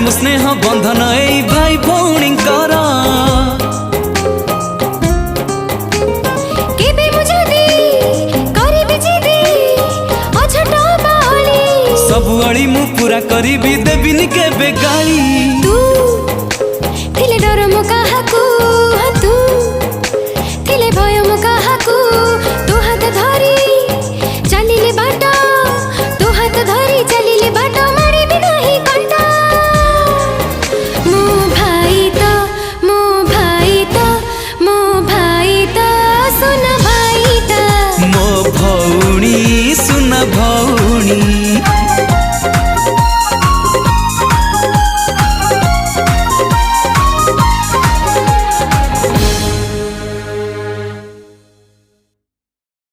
प्रेम स्नेह बंधन ए भाई भौणी कर सब अड़ी मु पूरा करी देविनी के बेगाली तू थिले डर मो काहाकू तू थिले भय मो काहाकू तू हाथ धरी चलिले बाटा तू हाथ धरी चलिले बाटा मारी भी नहीं कंटा मो भाई तो मो भाई तो मो भाई तो सुन भाई तो मो भौणी सुन